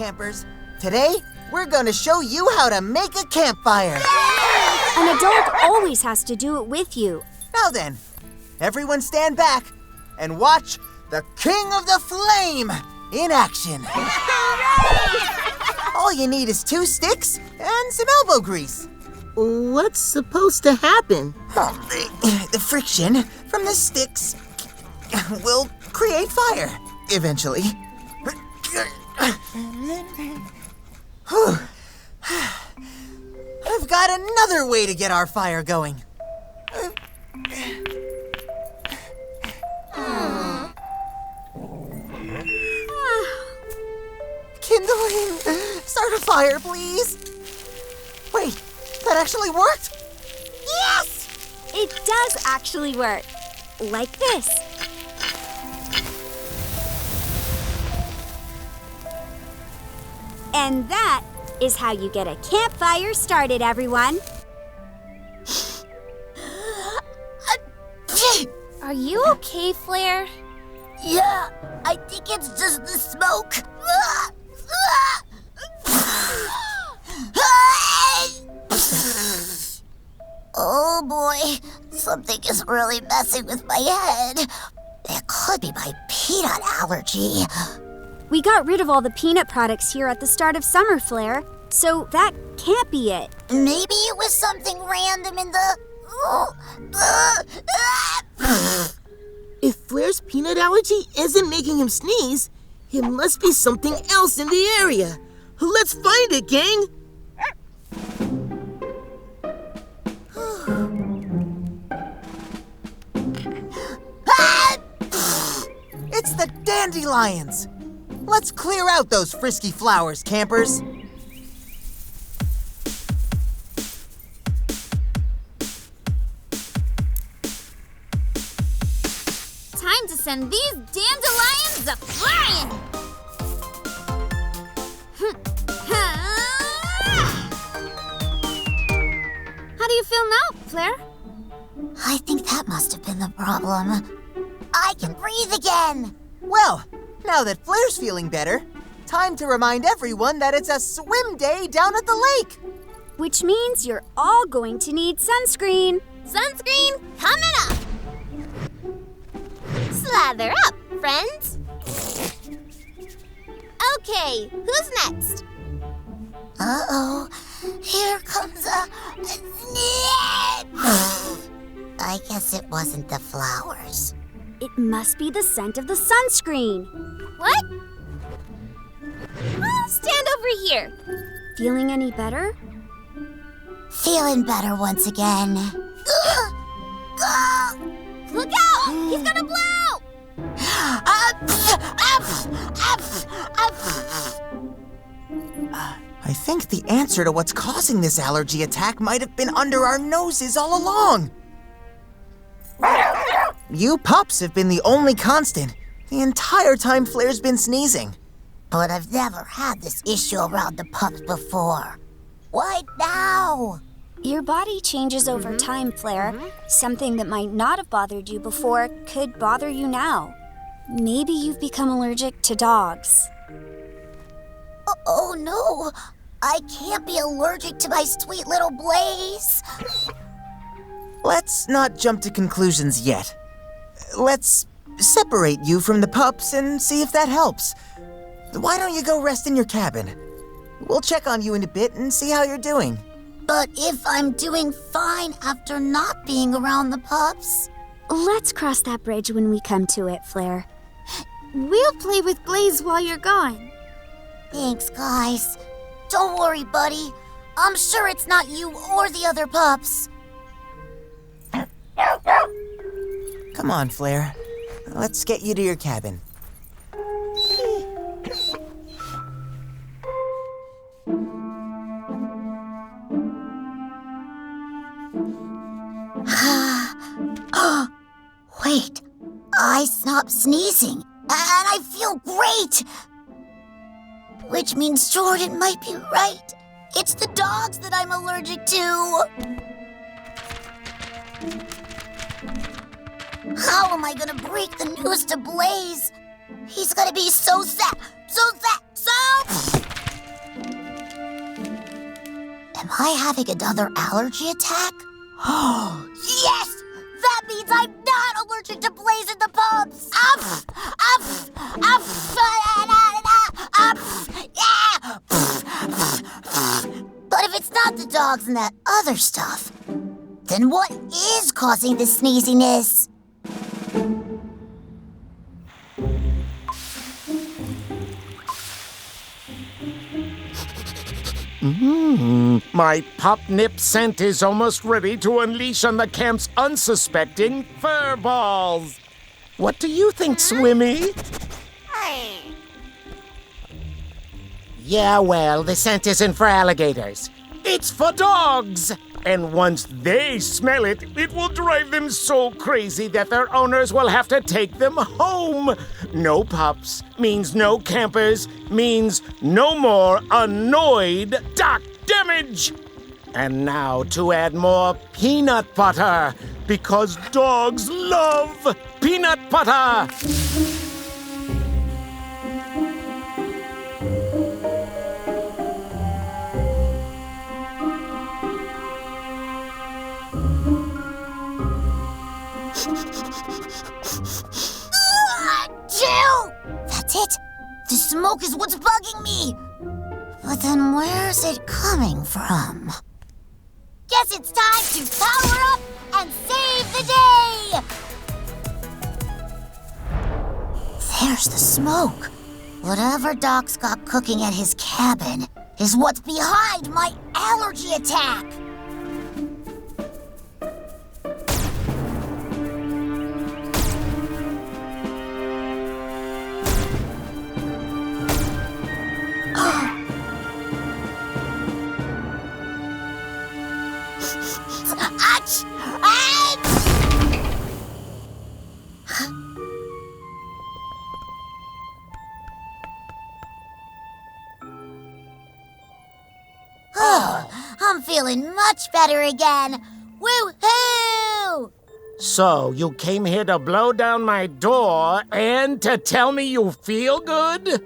campers. Today, we're gonna show you how to make a campfire. An adult always has to do it with you. Now then, everyone stand back and watch the King of the Flame in action. All you need is 2 sticks and some elbow grease. What's supposed to happen? The friction from the sticks will create fire, eventually. I've got another way to get our fire going. Kindling! Start a fire, please! Wait, that actually worked? Yes! It does actually work. Like this. And that is how you get a campfire started, everyone. Are you okay, Flare? Yeah, I think it's just the smoke. Oh boy, something is really messing with my head. It could be my peanut allergy. We got rid of all the peanut products here at the start of summer, Flare, so that can't be it. Maybe it was something random in the... If Flair's peanut allergy isn't making him sneeze, it must be something else in the area. Let's find it, gang! It's the dandelions! Let's clear out those frisky flowers, campers. Time to send these dandelions a-flying! How do you feel now, Flare? I think that must have been the problem. I can breathe again! Well, now that Flair's feeling better, time to remind everyone that it's a swim day down at the lake. Which means you're all going to need sunscreen. Sunscreen coming up! Slather up, friends! Okay, who's next? Uh-oh, here comes a snip! I guess it wasn't the flowers. It must be the scent of the sunscreen. What? Stand over here. Feeling any better? Feeling better once again. Look out! He's gonna blow! I think the answer to what's causing this allergy attack might have been under our noses all along. You pups have been the only constant the entire time Flair's been sneezing. But I've never had this issue around the pups before. Why now? Your body changes over time, Flare. Something that might not have bothered you before could bother you now. Maybe you've become allergic to dogs. Oh no! I can't be allergic to my sweet little Blaze. Let's not jump to conclusions yet. Let's separate you from the pups and see if that helps. Why don't you go rest in your cabin? We'll check on you in a bit and see how you're doing. But if I'm doing fine after not being around the pups? Let's cross that bridge when we come to it, Flare. We'll play with Blaze while you're gone. Thanks, guys. Don't worry, buddy. I'm sure it's not you or the other pups. Come on, Flair. Let's get you to your cabin. Wait, I stopped sneezing, and I feel great! Which means Jordan might be right. It's the dogs that I'm allergic to. How am I gonna break the news to Blaze? He's gonna be so sad, so sad, so... Am I having another allergy attack? Yes! That means I'm not allergic to Blazing the Pups! But if it's not the dogs and that other stuff, then what is causing the sneeziness? My pup nip scent is almost ready to unleash on the camp's unsuspecting fur balls. What do you think, Swimmy? Yeah, well, the scent isn't for alligators. It's for dogs. And once they smell it, it will drive them so crazy that their owners will have to take them home. No pups means no campers, means no more annoyed Doc damage. And now to add more peanut butter, because dogs love peanut butter. That's it? The smoke is what's bugging me. But then where's it coming from? Guess it's time to power up and save the day! There's the smoke. Whatever Doc's got cooking at his cabin is what's behind my allergy attack. Achoo! Oh, I'm feeling much better again. Woo-hoo! So, you came here to blow down my door and to tell me you feel good?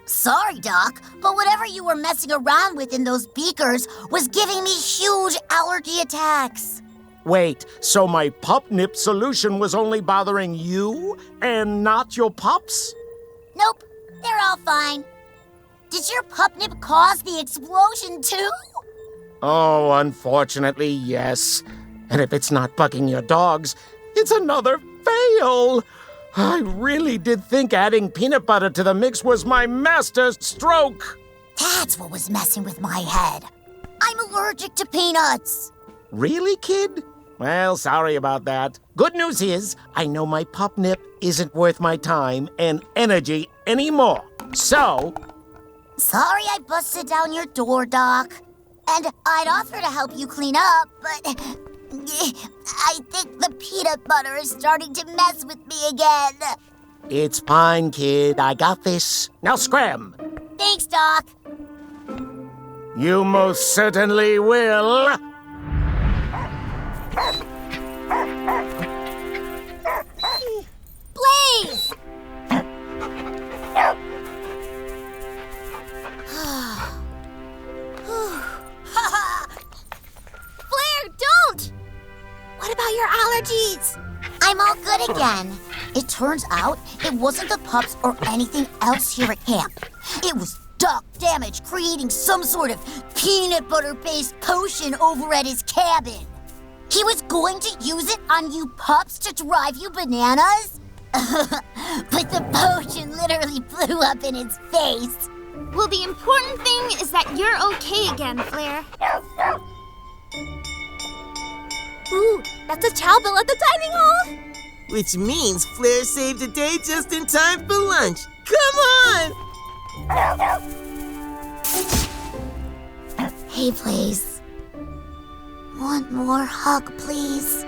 Sorry, Doc, but whatever you were messing around with in those beakers was giving me huge allergy attacks. Wait, so my pup nip solution was only bothering you and not your pups? Nope, they're all fine. Did your pup nip cause the explosion too? Oh, unfortunately, yes. And if it's not bugging your dogs, it's another fail. I really did think adding peanut butter to the mix was my master stroke. That's what was messing with my head. I'm allergic to peanuts. Really, kid? Well, sorry about that. Good news is, I know my pup nip isn't worth my time and energy anymore. So... Sorry I busted down your door, Doc. And I'd offer to help you clean up, but... I think the peanut butter is starting to mess with me again. It's fine, kid. I got this. Now scram. Thanks, Doc. You most certainly will. Blaze! Blair, don't! What about your allergies? I'm all good again. It turns out it wasn't the pups or anything else here at camp. It was Doc Damage creating some sort of peanut butter-based potion over at his cabin. He was going to use it on you pups to drive you bananas? But the potion literally blew up in his face. Well, the important thing is that you're okay again, Flair. Ooh, that's a chow bill at the dining hall! Which means Flair saved the day just in time for lunch. Come on! Hey, Blaze. One more hug, please.